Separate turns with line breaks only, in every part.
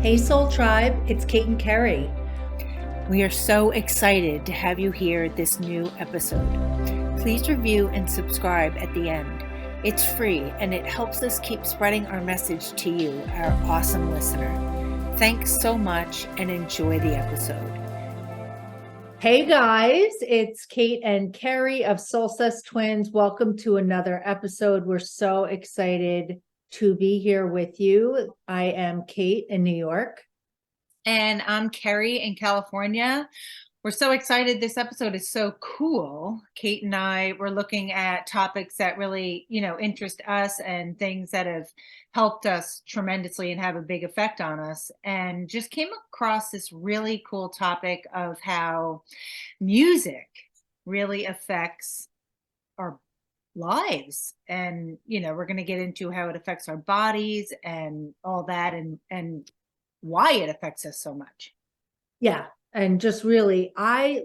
Hey Soul Tribe, it's Kate and Kerry.
We are so excited to have you hear this new episode. Please review and subscribe at the end. It's free and it helps us keep spreading our message to you, our awesome listener. Thanks so much and enjoy the episode.
Hey guys, it's Kate and Kerry of Soulsessed Twins. Welcome to another episode. We're so excited to be here with you. I am Kate in New York.
And I'm Kerry in California. We're so excited. This episode is so cool. Kate and I were looking at topics that really, interest us and things that have helped us tremendously and have a big effect on us. And just came across this really cool topic of how music really affects our lives. And, we're going to get into how it affects our bodies and all that and why it affects us so much.
Yeah. And just really,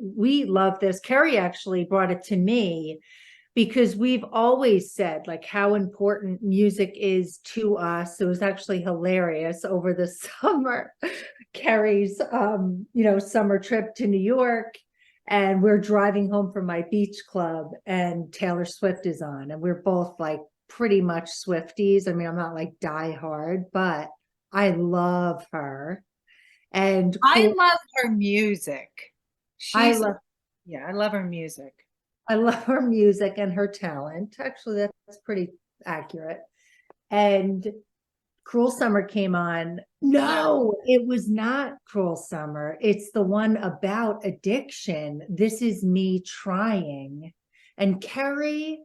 we love this. Kerry actually brought it to me because we've always said like how important music is to us. It was actually hilarious over the summer, Kerry's, summer trip to New York. And we're driving home from my beach club and Taylor Swift is on. And we're both like pretty much Swifties. I mean, I'm not like die hard, but I love her. And
I
cool.
love her music.
I
She's,
love
yeah, I love her music.
I love her music and her talent. Actually, that's pretty accurate. And Cruel Summer came on. No, it was not Cruel Summer. It's the one about addiction. This is me trying. And Kerry,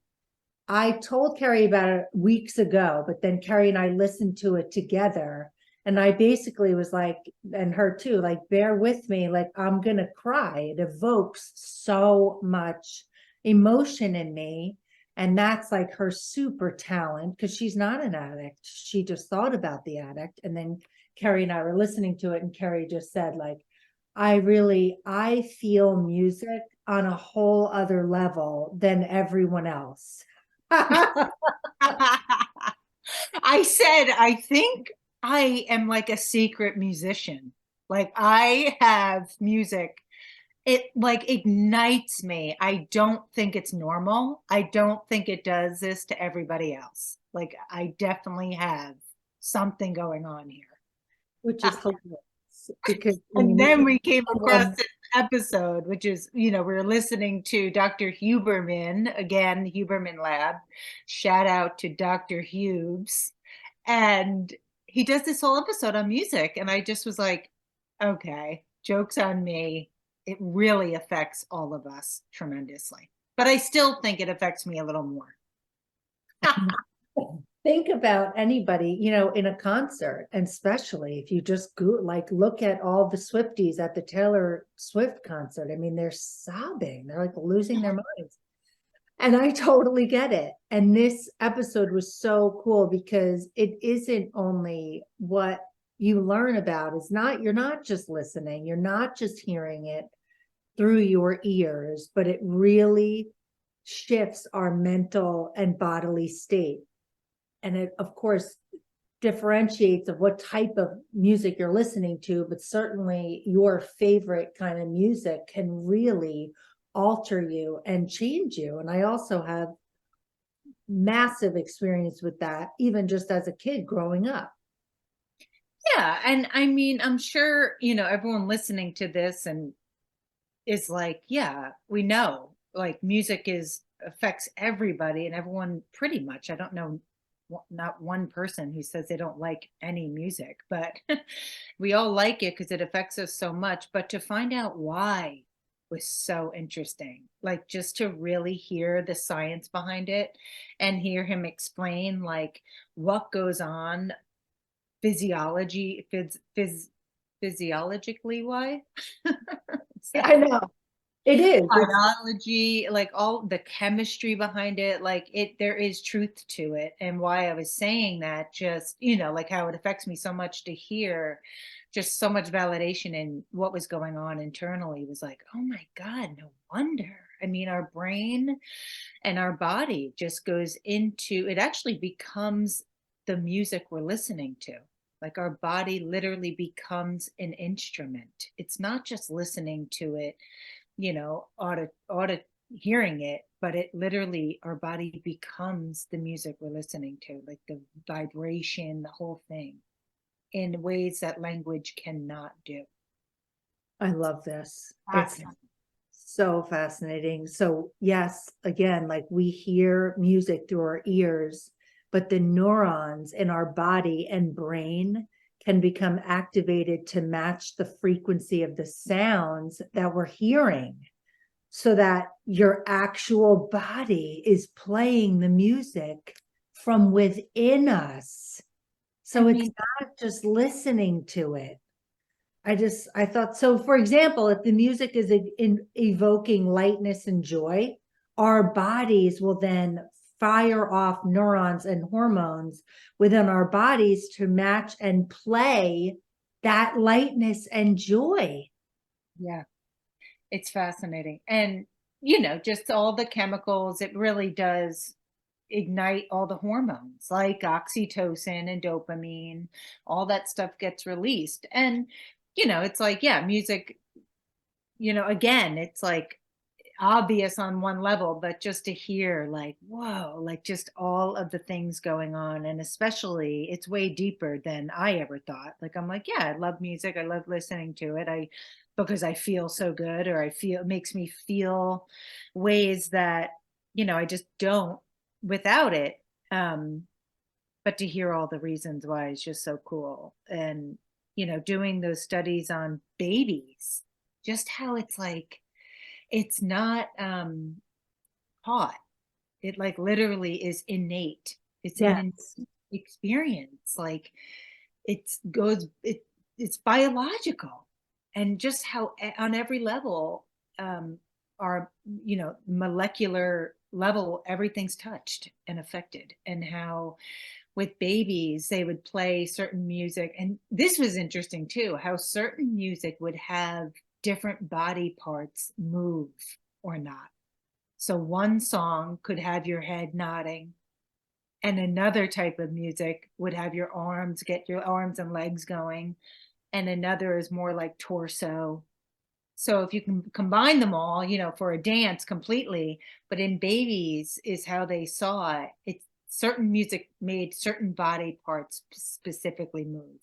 I told Kerry about it weeks ago, but then Kerry and I listened to it together. And I basically was like, and her too, like, bear with me, like, I'm going to cry. It evokes so much emotion in me. And that's like her super talent because she's not an addict. She just thought about the addict. And then Kerry and I were listening to it, and Kerry just said, like, I feel music on a whole other level than everyone else.
I said, I think I am like a secret musician. Like I have music. It like ignites me. I don't think it's normal. I don't think it does this to everybody else. Like I definitely have something going on here.
Which is hilarious because I
And
mean,
then we came across
someone,
this episode, which is, we were listening to Dr. Huberman, again, the Huberman Lab. Shout out to Dr. Hubes. And he does this whole episode on music. And I just was like, okay, joke's on me. It really affects all of us tremendously. But I still think it affects me a little more.
think about anybody, in a concert, and especially if you just go like look at all the Swifties at the Taylor Swift concert. I mean, they're sobbing, they're like losing their minds. And I totally get it. And this episode was so cool because it isn't only what you learn about, you're not just listening, you're not just hearing it through your ears, but it really shifts our mental and bodily state. And it, of course, differentiates of what type of music you're listening to, but certainly your favorite kind of music can really alter you and change you. And I also have massive experience with that, even just as a kid growing up.
Yeah. And I mean, I'm sure, everyone listening to this and is like, yeah, we know like music is affects everybody and everyone pretty much. I don't know, not one person who says they don't like any music, but we all like it because it affects us so much. But to find out why was so interesting, like just to really hear the science behind it and hear him explain like what goes on physiologically why.
I know it is.
Biology, like all the chemistry behind it, like there is truth to it. And why I was saying that, just, like how it affects me so much to hear just so much validation in what was going on internally was like, oh my God, no wonder. I mean, our brain and our body just goes into it, actually becomes the music we're listening to. Like our body literally becomes an instrument. It's not just listening to it, hearing it, but it literally, our body becomes the music we're listening to, like the vibration, the whole thing, in ways that language cannot do.
I love this. It's
Fascinating.
so fascinating. So yes, again, like we hear music through our ears, but the neurons in our body and brain can become activated to match the frequency of the sounds that we're hearing, so that your actual body is playing the music from within us.
I
So it's
mean,
not just listening to it. I thought, so for example, if the music is evoking lightness and joy, our bodies will then fire off neurons and hormones within our bodies to match and play that lightness and joy.
yeah, it's fascinating. And, just all the chemicals, it really does ignite all the hormones like oxytocin and dopamine, all that stuff gets released. And, it's like, yeah, music, again, it's like obvious on one level, but just to hear like, whoa, like just all of the things going on. And especially it's way deeper than I ever thought. Like, I'm like, yeah, I love music. I love listening to it. Because I feel so good, or it makes me feel ways that, I just don't without it. Um, but to hear all the reasons why is just so cool. And, doing those studies on babies, just how it's like, it's not taught. It like literally is innate. It's an
Yes.
innate experience. Like it's biological. And just how on every level, our, molecular level, everything's touched and affected. And how with babies, they would play certain music. And this was interesting too, how certain music would have different body parts move or not. So one song could have your head nodding, and another type of music would have get your arms and legs going, and another is more like torso. So if you can combine them all, for a dance completely, but in babies is how they saw it. It's certain music made certain body parts specifically move.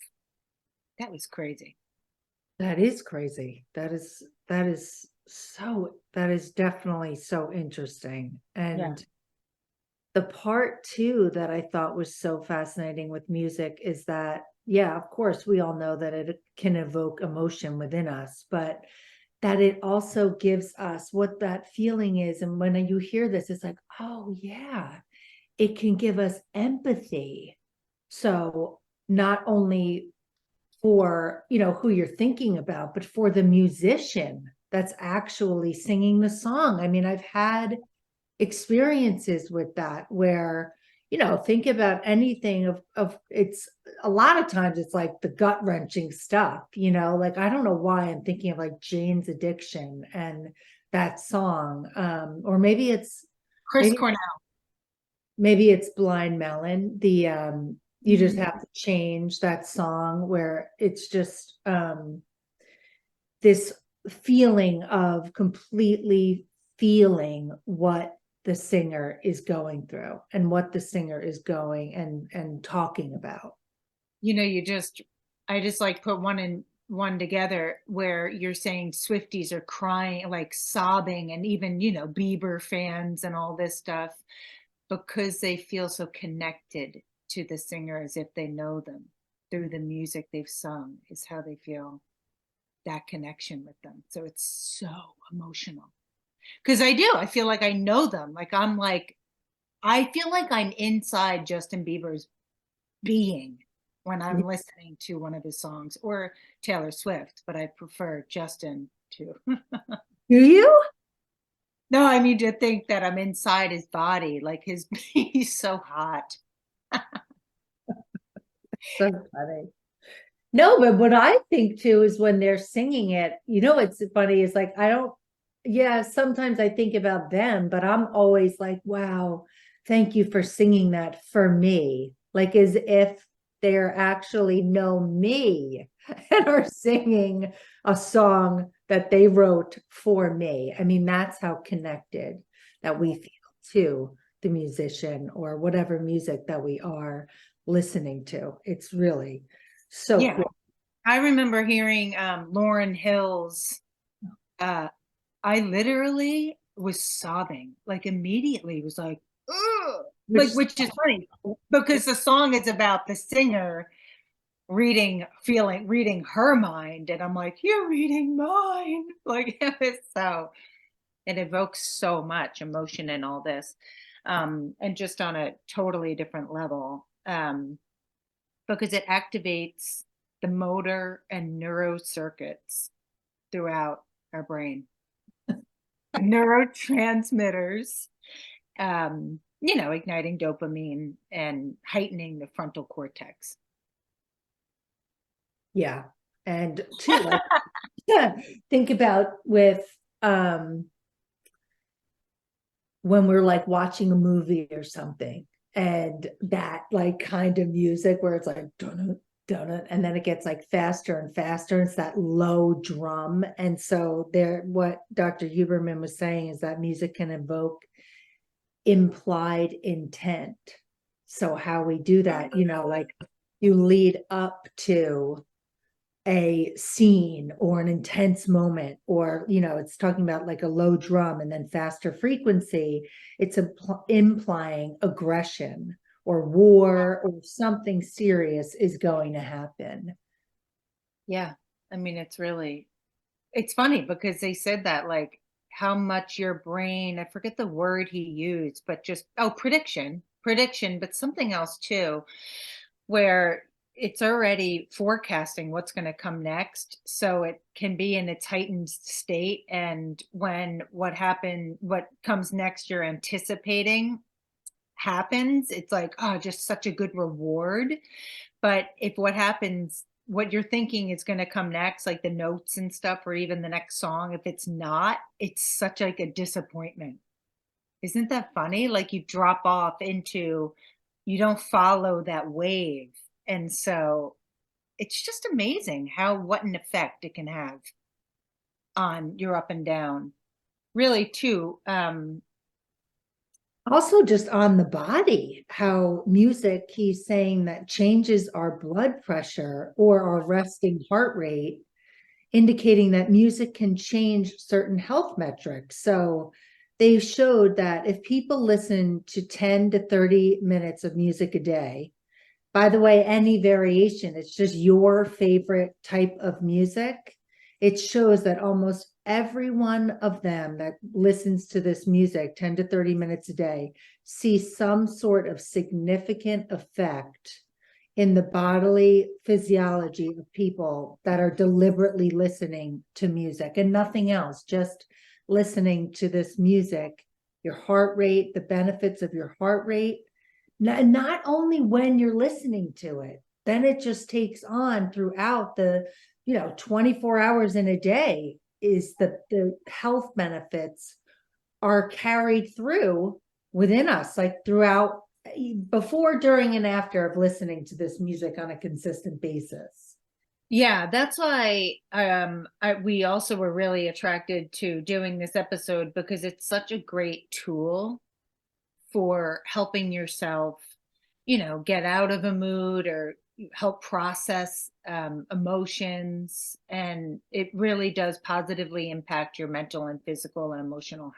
That was crazy.
That is crazy. That is definitely so interesting.
Yeah.
And the part too that I thought was so fascinating with music is that, yeah, of course, we all know that it can evoke emotion within us, but that it also gives us what that feeling is. And when you hear this, it's like, oh, yeah, it can give us empathy. So not only for, who you're thinking about, but for the musician that's actually singing the song. I mean, I've had experiences with that where, think about anything of it's a lot of times it's like the gut wrenching stuff, like I don't know why I'm thinking of like Jane's Addiction and that song. Or
Chris
maybe
Cornell.
maybe it's Blind Melon, the you just
Mhm.
have to change that song, where it's just this feeling of completely feeling what the singer is going through and what the singer is going and talking about.
I just like put one and one together where you're saying Swifties are crying, like sobbing, and even, Bieber fans and all this stuff, because they feel so connected to the singer as if they know them through the music they've sung, is how they feel that connection with them. So it's so emotional. Because I feel like I know them. I feel like I'm inside Justin Bieber's being when I'm listening to one of his songs, or Taylor Swift, but I prefer Justin to.
Do you?
No, I mean to think that I'm inside his body, like he's so hot.
So funny. No, but what I think too is when they're singing it, what's funny is like, yeah, sometimes I think about them, but I'm always like, wow, thank you for singing that for me. Like as if They're actually know me and are singing a song that they wrote for me. I mean, that's how connected that we feel to the musician or whatever music that we are listening to. It's really so
Yeah.
cool.
I remember hearing Lauryn Hill's I literally was sobbing, like immediately was like, ugh! Like, which is funny because the song is about the singer reading her mind. And I'm like, you're reading mine. Like it evokes so much emotion in all this. And just on a totally different level. Because it activates the motor and neuro circuits throughout our brain. Neurotransmitters, igniting dopamine and heightening the frontal cortex.
Yeah. And too, like, think about with when we're like watching a movie or something, and that like kind of music where it's like dun dun, and then it gets like faster and faster. It's that low drum. And so there, what Dr. Huberman was saying is that music can evoke implied intent. So how we do that, like you lead up to a scene or an intense moment, or it's talking about like a low drum and then faster frequency. It's implying aggression or war or something serious is going to happen.
Yeah. I mean, it's funny because they said that like how much your brain, I forget the word he used, but just, prediction, but something else too, where it's already forecasting what's going to come next. So it can be in its heightened state. And when what comes next, you're anticipating happens, it's like, oh, just such a good reward. But if what you're thinking is going to come next, like the notes and stuff, or even the next song, if it's not, it's such like a disappointment. Isn't that funny? Like you drop off into, you don't follow that wave. And so it's just amazing what an effect it can have on your up and down. Really, too.
Also, just on the body, how music, he's saying that changes our blood pressure or our resting heart rate, indicating that music can change certain health metrics. So they showed that if people listen to 10 to 30 minutes of music a day, by the way, any variation, it's just your favorite type of music. It shows that almost every one of them that listens to this music 10 to 30 minutes a day sees some sort of significant effect in the bodily physiology of people that are deliberately listening to music and nothing else, just listening to this music. Your heart rate, the benefits of your heart rate, not only when you're listening to it, then it just takes on throughout the 24 hours in a day, is the health benefits are carried through within us, like throughout, before, during, and after of listening to this music on a consistent basis.
Yeah, that's why we also were really attracted to doing this episode, because it's such a great tool for helping yourself, get out of a mood or help process emotions. And it really does positively impact your mental and physical and emotional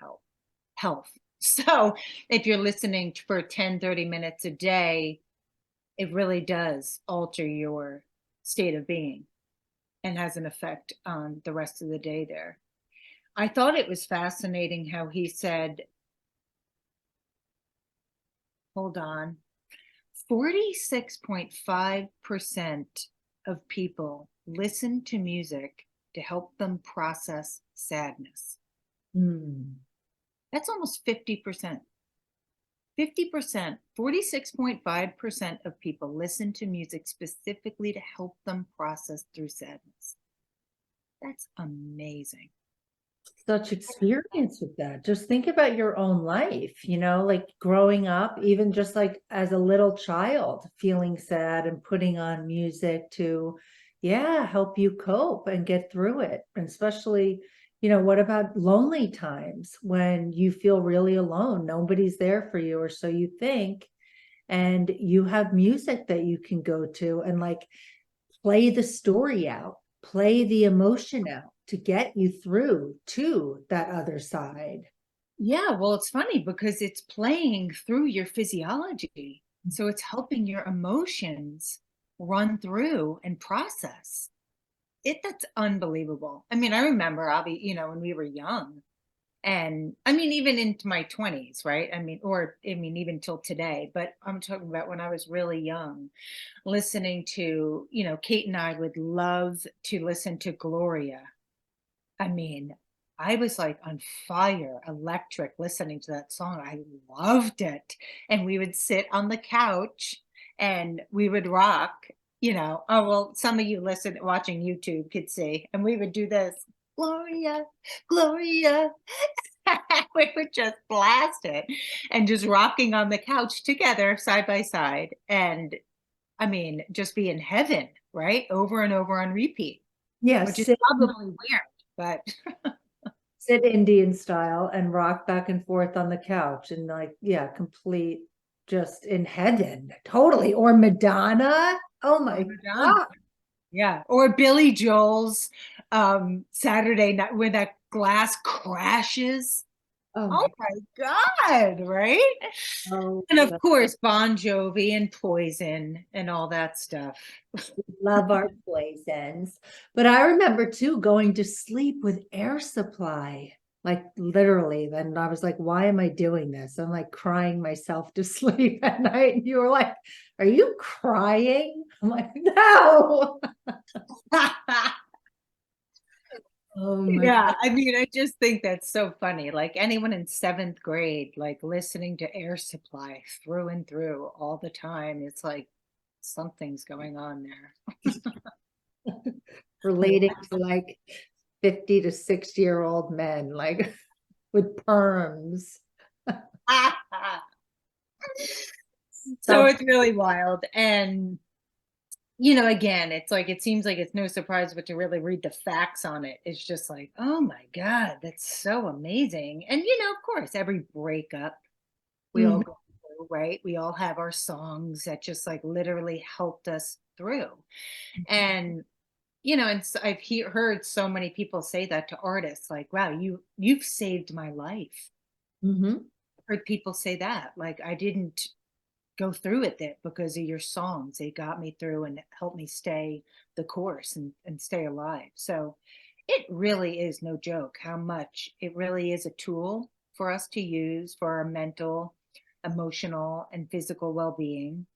health. So if you're listening for 10-30 minutes a day, it really does alter your state of being and has an effect on the rest of the day there. I thought it was fascinating how he said, hold on, 46.5% of people listen to music to help them process sadness. That's almost 50%. 50%, 46.5% of people listen to music specifically to help them process through sadness. That's amazing.
such experience with that. Just think about your own life, like growing up, even just like as a little child, feeling sad and putting on music to, yeah, help you cope and get through it. And especially, what about lonely times when you feel really alone? Nobody's there for you, or so you think. And you have music that you can go to and like play the story out, play the emotion out to get you through to that other side.
Yeah, well, it's funny because it's playing through your physiology. So it's helping your emotions run through and process. That's unbelievable. I mean, I remember, when we were young, and I mean, even into my 20s, right? Even till today, but I'm talking about when I was really young, listening to, Kate and I would love to listen to Gloria. I mean, I was like on fire, electric, listening to that song. I loved it. And we would sit on the couch and we would rock, Oh, well, some of you watching YouTube could see. And we would do this, Gloria, Gloria. We would just blast it and just rocking on the couch together, side by side. And I mean, just be in heaven, right? Over and over on repeat, which is
Yes,
probably weird, but
sit Indian style and rock back and forth on the couch and like, yeah, complete just in heaven, totally. Or Madonna. Oh my
Madonna.
God.
Yeah. Or Billy Joel's Saturday night where that glass crashes.
Oh
Oh
my,
my God, right?
oh,
And of course, Bon Jovi and Poison and all that stuff.
love our poisons. But I remember too going to sleep with air supply, like literally. Then I was like, why am I doing this? I'm like crying myself to sleep at night. And you were like, are you crying? I'm like, no. Oh my
Yeah,
God.
I mean, I just think that's so funny. Like anyone in seventh grade, like listening to Air Supply through and through all the time, it's like something's going on there.
Relating to like 50 to 60-year-old men, like with perms.
So
So
it's really wild. And, again, it's like it seems like it's no surprise, but to really read the facts on it, it's just like, oh my God, that's so amazing. And, of course, every breakup we all
mhm,
go through, right? We all have our songs that just like literally helped us through. And heard so many people say that to artists, like, "Wow, you've saved my life."
mhm.
I've heard people say that, like, "I didn't go through with it because of your songs. They got me through and helped me stay the course and stay alive." So it really is no joke how much it really is a tool for us to use for our mental, emotional, and physical well-being.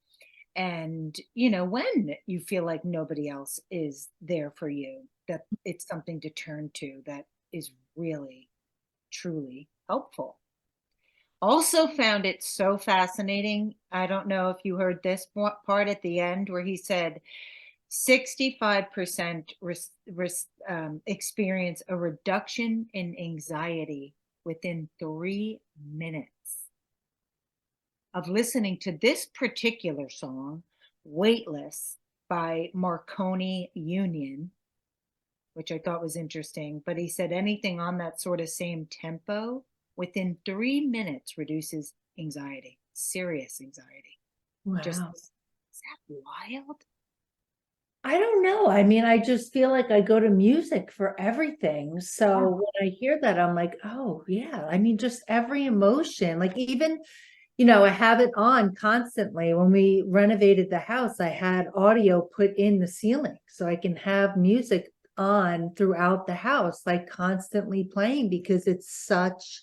And, when you feel like nobody else is there for you, that it's something to turn to that is really, truly helpful. Also found it so fascinating. I don't know if you heard this part at the end where he said 65% experience a reduction in anxiety within 3 minutes of listening to this particular song, Weightless by Marconi Union, which I thought was interesting. But he said anything on that sort of same tempo within 3 minutes reduces anxiety, serious anxiety. Just,
Wow.
is that wild?
I don't know. I mean, I just feel like I go to music for everything. So when I hear that, I'm like, oh, yeah. I mean, just every emotion, like even, I have it on constantly. When we renovated the house, I had audio put in the ceiling so I can have music on throughout the house, like constantly playing because it's such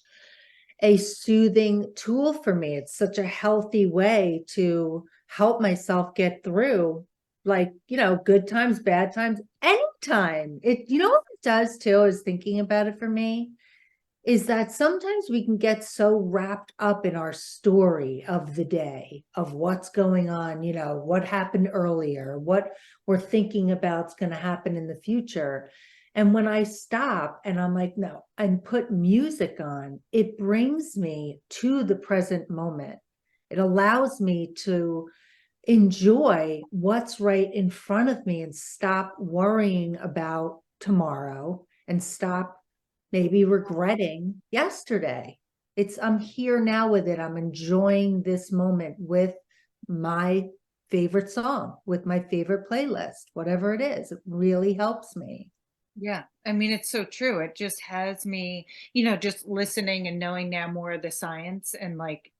a soothing tool for me. It's such a healthy way to help myself get through, like, good times, bad times, anytime. What it does too, is thinking about it for me, is that sometimes we can get so wrapped up in our story of the day, of what's going on, what happened earlier, what we're thinking about is going to happen in the future. And when I stop and I'm like, no, and put music on, it brings me to the present moment. It allows me to enjoy what's right in front of me and stop worrying about tomorrow and stop maybe regretting yesterday. I'm here now with it. I'm enjoying this moment with my favorite song, with my favorite playlist, whatever it is. It really helps me.
Yeah. I mean, it's so true. It just has me, just listening and knowing now more of the science and like,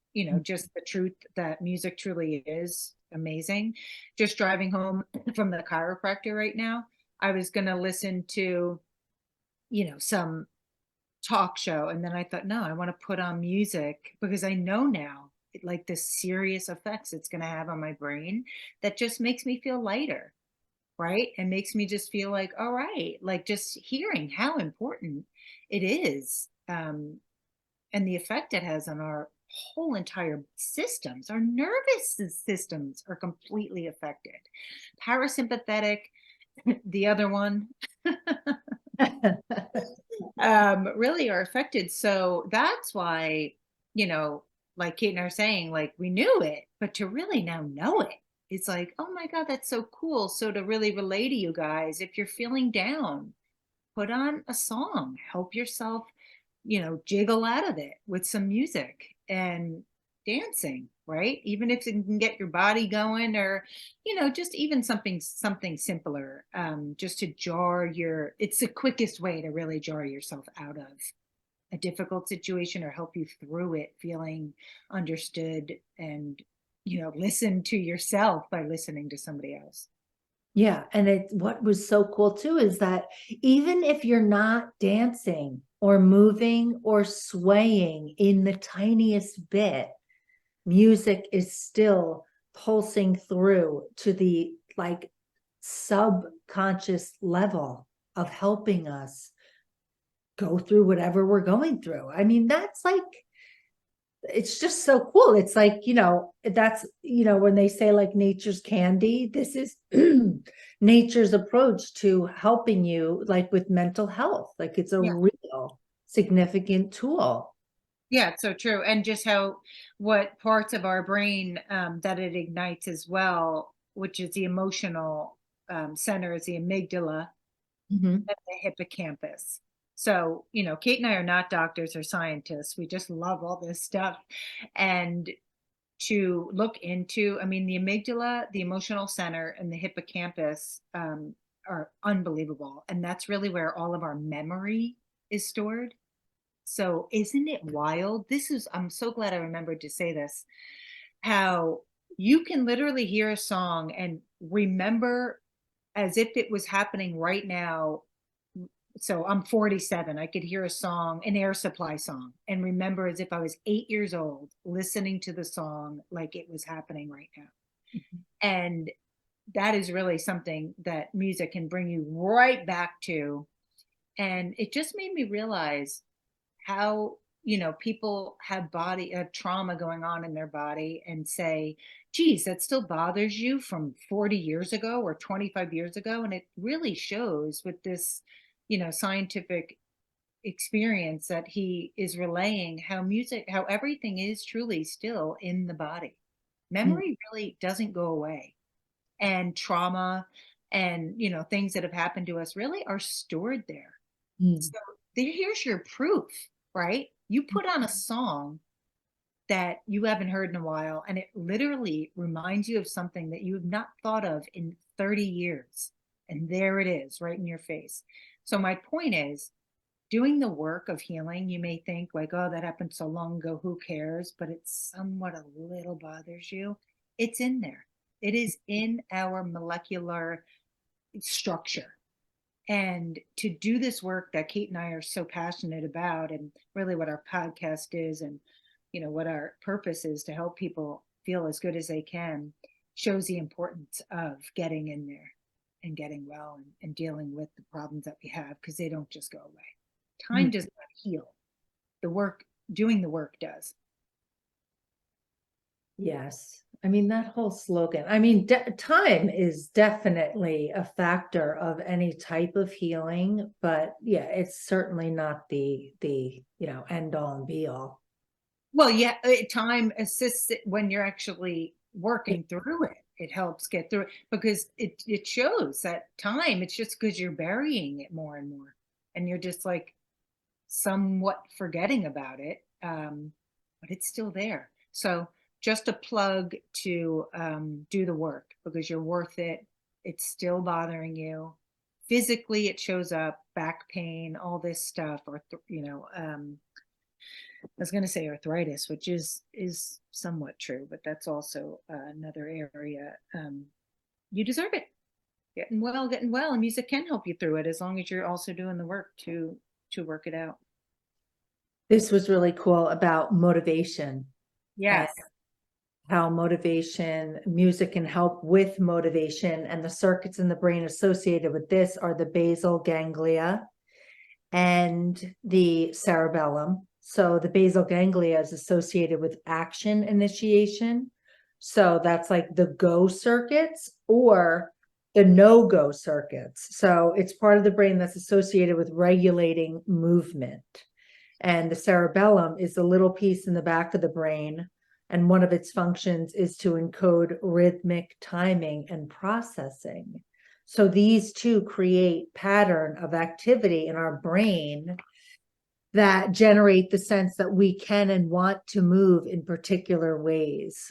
just the truth that music truly is amazing. Just driving home from the chiropractor right now, I was going to listen to, some talk show. And then I thought, no, I want to put on music because I know now like the serious effects it's going to have on my brain that just makes me feel lighter. Right. And makes me just feel like, all right, like just hearing how important it is. And the effect it has on our whole entire systems, our nervous systems are completely affected. Parasympathetic, the other one, really are affected. So that's why, like Kate and I are saying, like we knew it, but to really now know it, it's like, oh my God, that's so cool. So to really relay to you guys, if you're feeling down, put on a song, help yourself, jiggle out of it with some music and dancing, right? Even if it can get your body going or, just even something simpler, just to it's the quickest way to really jar yourself out of a difficult situation or help you through it feeling understood and, listen to yourself by listening to somebody else.
Yeah. And what was so cool too is that even if you're not dancing or moving or swaying in the tiniest bit, music is still pulsing through to the like subconscious level of helping us go through whatever we're going through. I mean, that's like, it's just so cool. It's like, that's, when they say like nature's candy, this is nature's approach to helping you like with mental health. Like it's a
Yeah.
real significant tool.
Yeah, it's so true. And just what parts of our brain that it ignites as well, which is the emotional center, is the amygdala
Mhm.
and the hippocampus. So, Kate and I are not doctors or scientists. We just love all this stuff. And to look into, I mean, the amygdala, the emotional center, and the hippocampus are unbelievable. And that's really where all of our memory is stored. So isn't it wild? I'm so glad I remembered to say this, how you can literally hear a song and remember as if it was happening right now. So I'm 47. I could hear a song, an Air Supply song, and remember as if I was 8 years old listening to the song like it was happening right now. And that is really something that music can bring you right back to. And it just made me realize how people have trauma going on in their body and say, geez, that still bothers you from 40 years ago or 25 years ago. And it really shows with this scientific experience that he is relaying, how everything is truly still in the body.
Mm,
Memory really doesn't go away, and trauma and things that have happened to us really are stored there.
mm,
So here's your proof, right? You put on a song that you haven't heard in a while, and it literally reminds you of something that you have not thought of in 30 years. And there it is, right in your face. So my point is, doing the work of healing, you may think like, oh, that happened so long ago, who cares? But it's somewhat a little bothers you. It's in there. It is in our molecular structure. And to do this work that Kate and I are so passionate about, and really what our podcast is, and what our purpose is to help people feel as good as they can, shows the importance of getting in there and getting well and dealing with the problems that we have, because they don't just go away. Time
mm.
does not heal. The work, doing the work does.
Yes. I mean, that whole slogan, I mean, time is definitely a factor of any type of healing, but yeah, it's certainly not the end all and be all.
Well, yeah, time assists it when you're actually working through it. It helps get through it because it shows that time, it's just because you're burying it more and more. And you're just like somewhat forgetting about it. But it's still there. So just a plug to do the work because you're worth it. It's still bothering you. Physically, it shows up, back pain, all this stuff, or I was going to say arthritis, which is somewhat true, but that's also another area. You deserve it. Getting well, and music can help you through it as long as you're also doing the work to work it out.
This was really cool about motivation.
Yes.
How motivation, music can help with motivation, and the circuits in the brain associated with this are the basal ganglia and the cerebellum. So the basal ganglia is associated with action initiation. So that's like the go circuits or the no-go circuits. So it's part of the brain that's associated with regulating movement. And the cerebellum is the little piece in the back of the brain. And one of its functions is to encode rhythmic timing and processing. So these two create pattern of activity in our brain that generate the sense that we can and want to move in particular ways.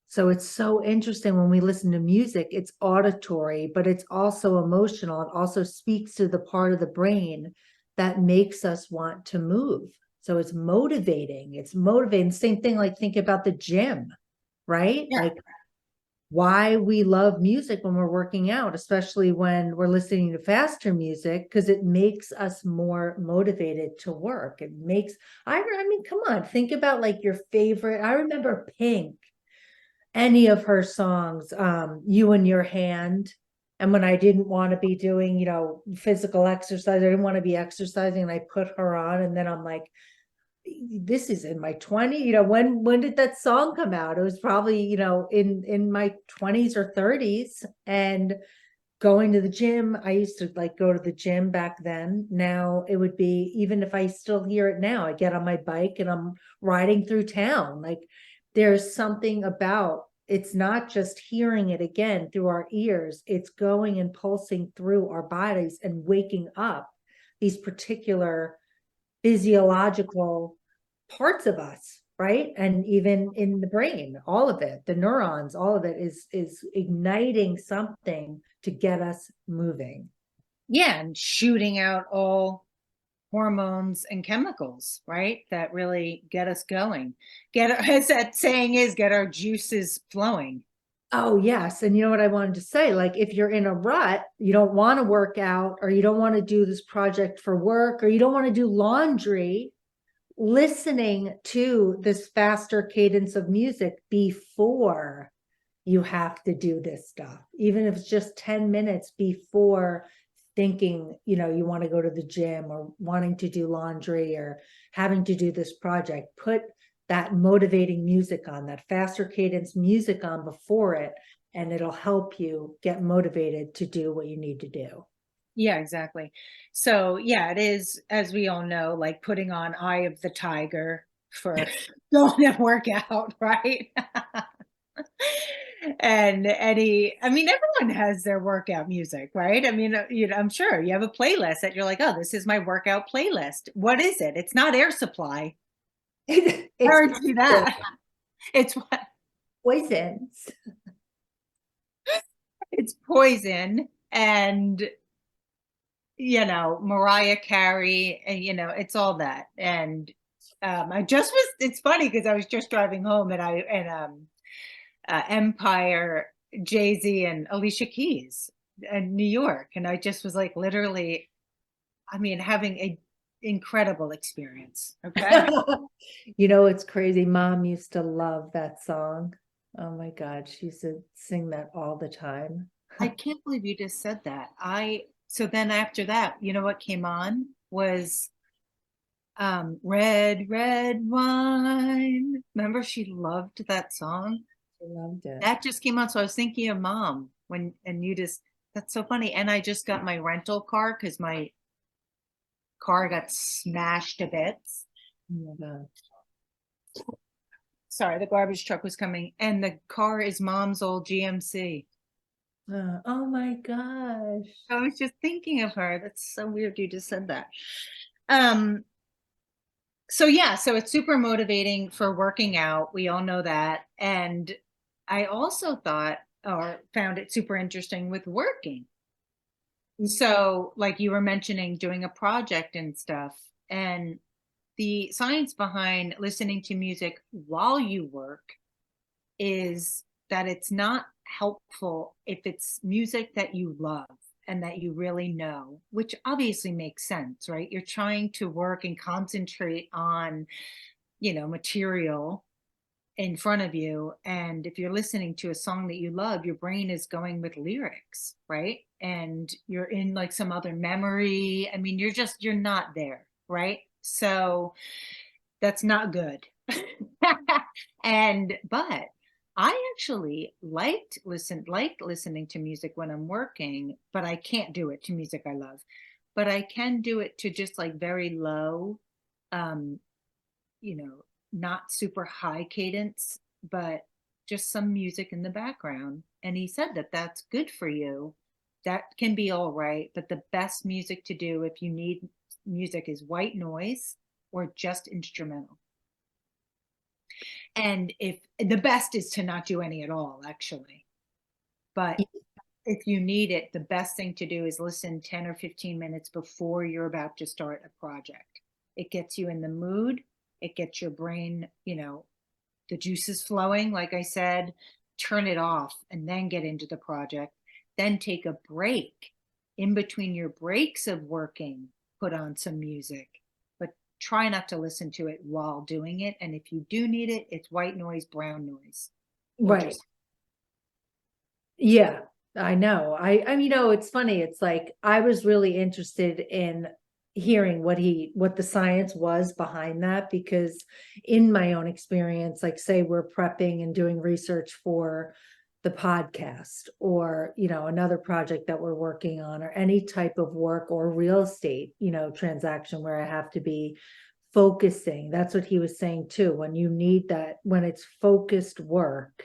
So it's so interesting when we listen to music, it's auditory, but it's also emotional. It also speaks to the part of the brain that makes us want to move. So it's motivating. It's motivating. Same thing, like think about the gym, right?
Yeah.
Like why we love music when we're working out, especially when we're listening to faster music, because it makes us more motivated to work. It makes, I mean, come on, think about like your favorite. I remember Pink, any of her songs, You and Your Hand. And when I didn't want to be doing, physical exercise, I didn't want to be exercising, and I put her on, and then I'm like, this is in my 20s. When did that song come out? It was probably, in my 20s or 30s. And going to the gym, I used to like go to the gym back then. Now it would be, even if I still hear it now, I get on my bike and I'm riding through town. Like there's something about, it's not just hearing it again through our ears, it's going and pulsing through our bodies and waking up these particular physiological parts of us, right? And even in the brain, all of it, the neurons, all of it is igniting something to get us moving.
Yeah, and shooting out all hormones and chemicals, right? That really get us going. As that saying is, get our juices flowing.
Oh, yes. And you know what I wanted to say? Like, if you're in a rut, you don't want to work out, or you don't want to do this project for work, or you don't want to do laundry, listening to this faster cadence of music before you have to do this stuff, even if it's just 10 minutes before thinking, you want to go to the gym or wanting to do laundry or having to do this project, put that motivating music on, that faster cadence music on before it, and it'll help you get motivated to do what you need to do.
Yeah, exactly. So yeah, it is, as we all know, like putting on Eye of the Tiger for going to work out, right? And I mean, everyone has their workout music, right? I mean, I'm sure you have a playlist that you're like, oh, this is my workout playlist. What is it? It's not Air Supply. I
It's
already see that. It's what?
poisons.
It's Poison and Mariah Carey, and it's all that. And it's funny because I was just driving home and Empire, Jay-Z and Alicia Keys in New York. And I just was like, literally, I mean, having a incredible experience. Okay.
It's crazy. Mom used to love that song. Oh my God. She used to sing that all the time.
I can't believe you just said that. So then after that, what came on was Red Red Wine. Remember, she loved that song.
I loved it.
That just came out. So I was thinking of mom and you just, that's so funny. And I just got my rental car because my car got smashed to bits.
Oh my God.
Sorry, the garbage truck was coming, and the car is mom's old GMC.
Oh my gosh.
I was just thinking of her. That's so weird you just said that. Um, so yeah, so it's super motivating for working out. We all know that. And I also thought or found it super interesting with working. So, like you were mentioning, doing a project and stuff, and the science behind listening to music while you work is that it's not helpful if it's music that you love and that you really know, which obviously makes sense, right? You're trying to work and concentrate on, material in front of you. And if you're listening to a song that you love, your brain is going with lyrics, right? And you're in like some other memory. I mean, you're not there, right? So that's not good. But I actually liked listening to music when I'm working, but I can't do it to music I love. But I can do it to just like very low, um, you know, not super high cadence, but just some music in the background. And he said that that's good for you. That can be all right, but the best music to do if you need music is white noise or just instrumental. And if the best is to not do any at all, actually. But if you need it, the best thing to do is listen 10 or 15 minutes before you're about to start a project. It gets you in the mood, it gets your brain, the juices flowing, like I said, turn it off and then get into the project. Then take a break. In between your breaks of working, put on some music, but try not to listen to it while doing it. And if you do need it, it's white noise, brown noise.
Right. Yeah, I know. It's funny. It's like I was really interested in hearing what the science was behind that, because in my own experience, like say we're prepping and doing research for the podcast or, another project that we're working on or any type of work or real estate, transaction where I have to be focusing. That's what he was saying too. When you need that, when it's focused work,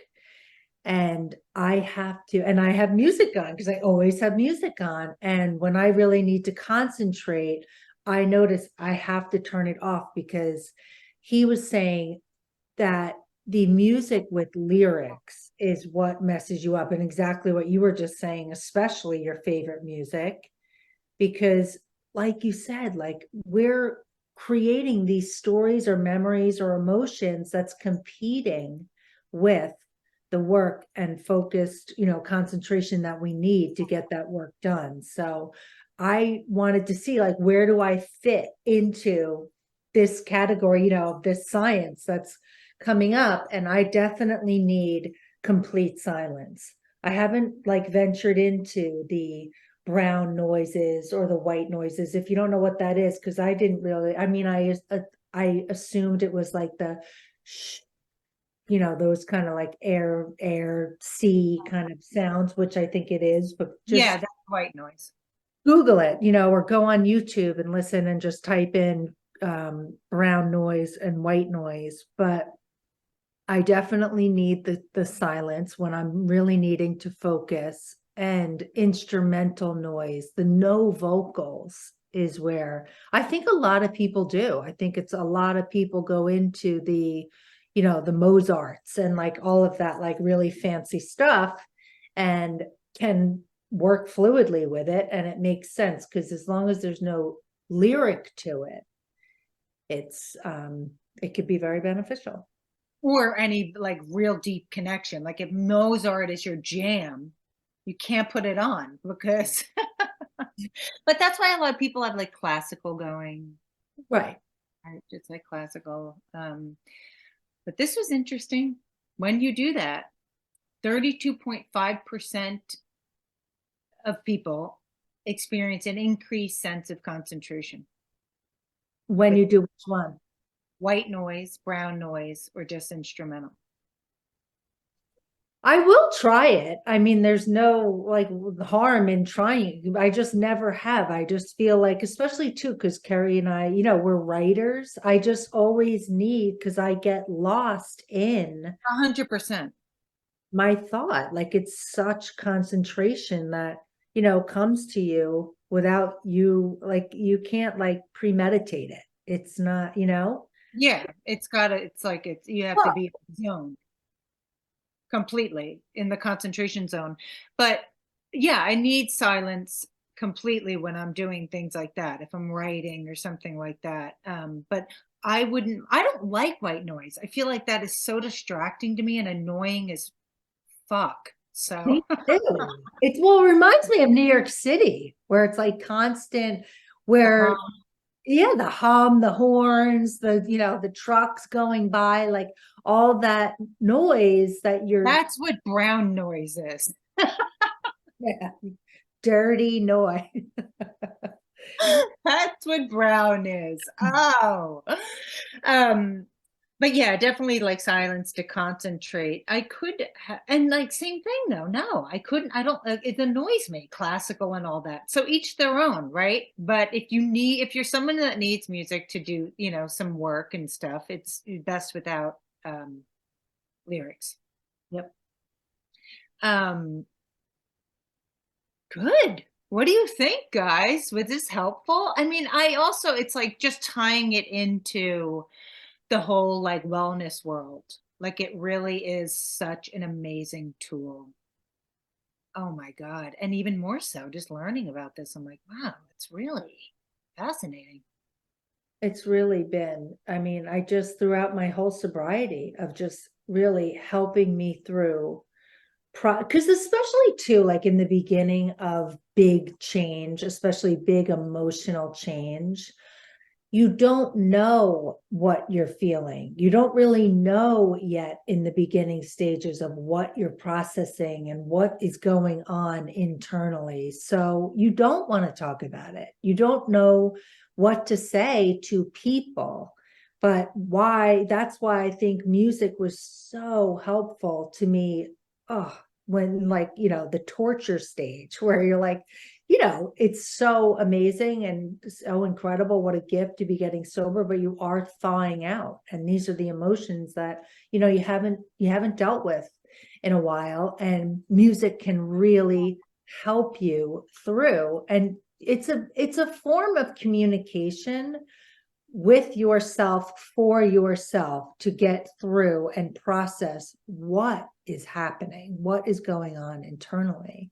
and I have music on because I always have music on. And when I really need to concentrate, I notice I have to turn it off, because he was saying that the music with lyrics is what messes you up, and exactly what you were just saying, especially your favorite music, because like you said, like we're creating these stories or memories or emotions that's competing with the work and focused, concentration that we need to get that work done. So I wanted to see, like, where do I fit into this category, this science that's coming up? And I definitely need complete silence. I haven't like ventured into the brown noises or the white noises, if you don't know what that is, because I didn't really, I assumed it was like the shh, those kind of like air sea kind of sounds, which I think it is, but
Yeah,
just
that's white noise.
Google it, or go on YouTube and listen and just type in brown noise and white noise. But I definitely need the silence when I'm really needing to focus, and instrumental noise, the no vocals is where I think a lot of people do. I think it's a lot of people go into the Mozarts and like all of that, like really fancy stuff, and can work fluidly with it. And it makes sense because as long as there's no lyric to it, it could be very beneficial.
Or any like real deep connection. Like if Mozart is your jam, you can't put it on because but that's why a lot of people have like classical going.
Right.
Right? Just like classical. But this was interesting. When you do that, 32.5% of people experience an increased sense of concentration
When
with
you do which one?
white noise, brown noise, or just instrumental.
I will try it. I mean, there's no like harm in trying. I just never have. I just feel like, especially too, because Kerry and I, we're writers. I just always need, because I get lost in
100%.
my thought. Like it's such concentration that, comes to you without you, like you can't like premeditate it. It's not,
Yeah, it's like you have to
Well,
be in the zone completely in the concentration zone. But yeah, I need silence completely when I'm doing things like that, if I'm writing or something like that. But I don't like white noise. I feel like that is so distracting to me and annoying as fuck. So,
me too. It reminds me of New York City, where it's like constant, where yeah, the hum, the horns, the trucks going by, like all that noise that you're
that's what brown noise is.
yeah, dirty noise.
That's what brown is. Oh. Um, but yeah, definitely like silence to concentrate. And like same thing though. No, I couldn't. I don't. It annoys me, classical and all that. So each their own, right? But if you're someone that needs music to do, some work and stuff, it's best without lyrics.
Yep.
Um, Good. What do you think, guys? Was this helpful? I mean, it's like just tying it into the whole like wellness world. Like it really is such an amazing tool. Oh my God. And even more so, just learning about this, I'm like, wow, it's really fascinating.
It's really been, I mean, I just throughout my whole sobriety of just really helping me through because especially too, like in the beginning of big change, especially big emotional change, you don't know what you're feeling. You don't really know yet in the beginning stages of what you're processing and what is going on internally. So you don't want to talk about it. You don't know what to say to people. But that's why I think music was so helpful to me. Oh, when like, the torture stage where you're like, it's so amazing and so incredible. What a gift to be getting sober, but you are thawing out. And these are the emotions that, you haven't dealt with in a while. And music can really help you through. And it's a form of communication with yourself for yourself to get through and process what is happening, what is going on internally.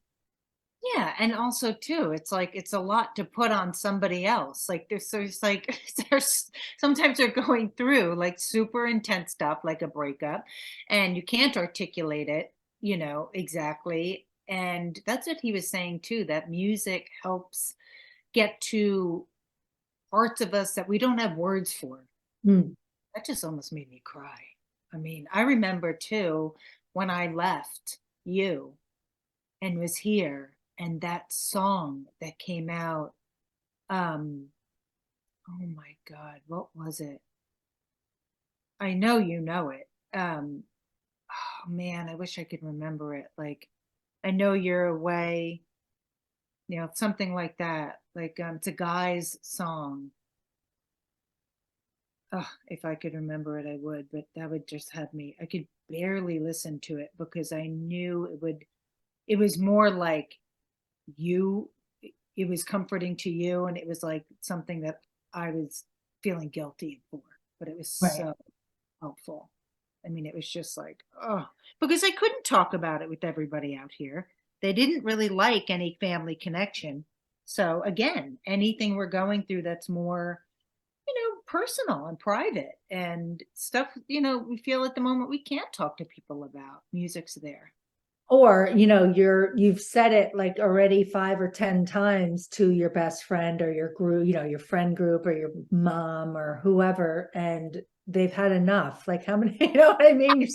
Yeah, and also too, it's like it's a lot to put on somebody else. Like there's like there's sometimes they're going through like super intense stuff like a breakup and you can't articulate it, exactly. And that's what he was saying too, that music helps get to parts of us that we don't have words for.
Hmm.
That just almost made me cry. I mean, I remember too when I left you and was here and that song that came out, um oh my God, what was it? I know you know it. Oh man, I wish I could remember it. Like I know you're away, something like that. Like it's a guy's song. Oh, if I could remember it I would, but that would just have me, I could barely listen to it because I knew it was more like you, it was comforting to you and it was like something that I was feeling guilty for, but it was
Right.
so helpful. I mean, it was just like, oh, because I couldn't talk about it with everybody out here. They didn't really like any family connection. So again, anything we're going through that's more, personal and private and stuff, we feel at the moment we can't talk to people about, music's there.
Or, you've said it like already 5 or 10 times to your best friend or your group, your friend group or your mom or whoever. And they've had enough. Like how many, you know what I mean?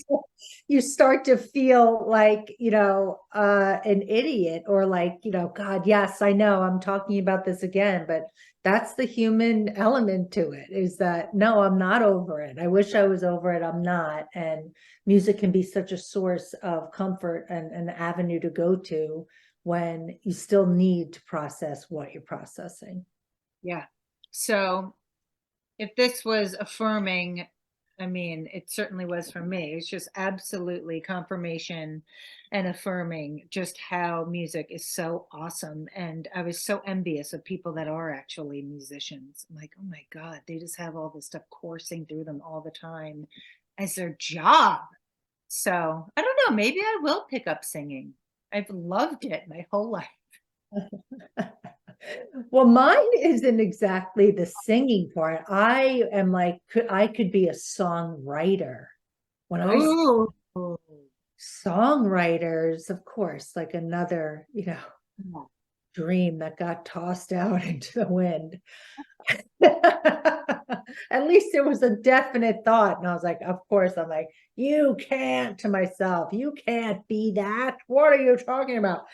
You start to feel like, an idiot, or like, God, yes, I know I'm talking about this again, but that's the human element to it, is that, no, I'm not over it. I wish I was over it. I'm not. And music can be such a source of comfort and an avenue to go to when you still need to process what you're processing.
Yeah. So if this was affirming, I mean, it certainly was for me. It's just absolutely confirmation and affirming just how music is so awesome. And I was so envious of people that are actually musicians. I'm like, oh my God, they just have all this stuff coursing through them all the time as their job. So I don't know, maybe I will pick up singing. I've loved it my whole life.
Well, mine isn't exactly the singing part. I am like, I could be a songwriter. When I say
Oh,
songwriters, of course, like another, dream that got tossed out into the wind. At least there was a definite thought. And I was like, of course, I'm like, you can't, to myself, you can't be that. What are you talking about?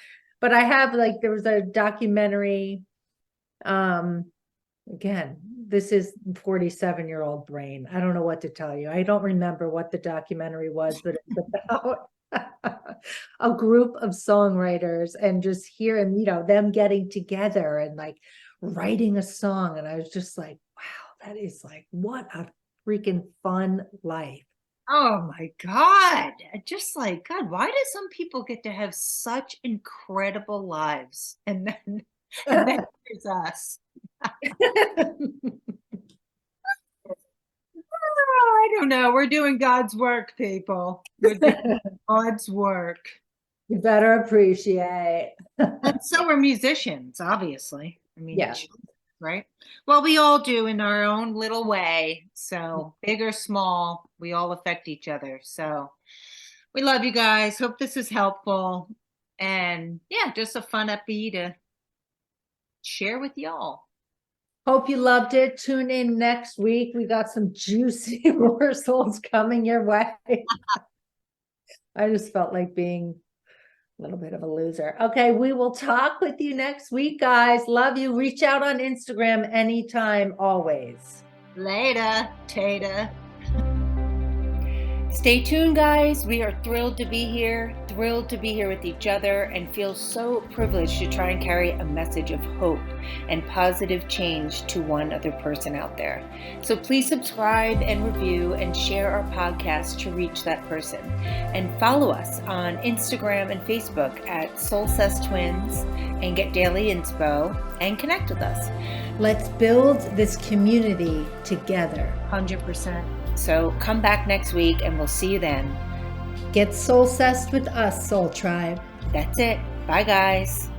But I have, like, there was a documentary. Again, this is 47-year-old brain. I don't know what to tell you. I don't remember what the documentary was, but it's about a group of songwriters and just hearing, them getting together and like writing a song. And I was just like, wow, that is like, what a freaking fun life.
oh my God. Just like, God, why do some people get to have such incredible lives? And then there's us. Oh, I don't know. We're doing God's work, people. We're doing God's work.
You better appreciate.
And so we're musicians, obviously. I mean,
Yeah.
right? Well, we all do in our own little way. So big or small, we all affect each other. So we love you guys. Hope this is helpful. And yeah, just a fun upbeat to share with y'all.
Hope you loved it. Tune in next week. We got some juicy morsels coming your way. I just felt like being a little bit of a loser. Okay, we will talk with you next week, guys. Love you. Reach out on Instagram anytime, always.
Later, Tata. Stay tuned, guys. We are thrilled to be here with each other, and feel so privileged to try and carry a message of hope and positive change to one other person out there. So please subscribe and review and share our podcast to reach that person. And follow us on Instagram and Facebook at Soulsessed Twins and get daily inspo and connect with us.
Let's build this community together.
100%. So come back next week and we'll see you then.
Get soul-sessed with us, Soul Tribe.
That's it. Bye, guys.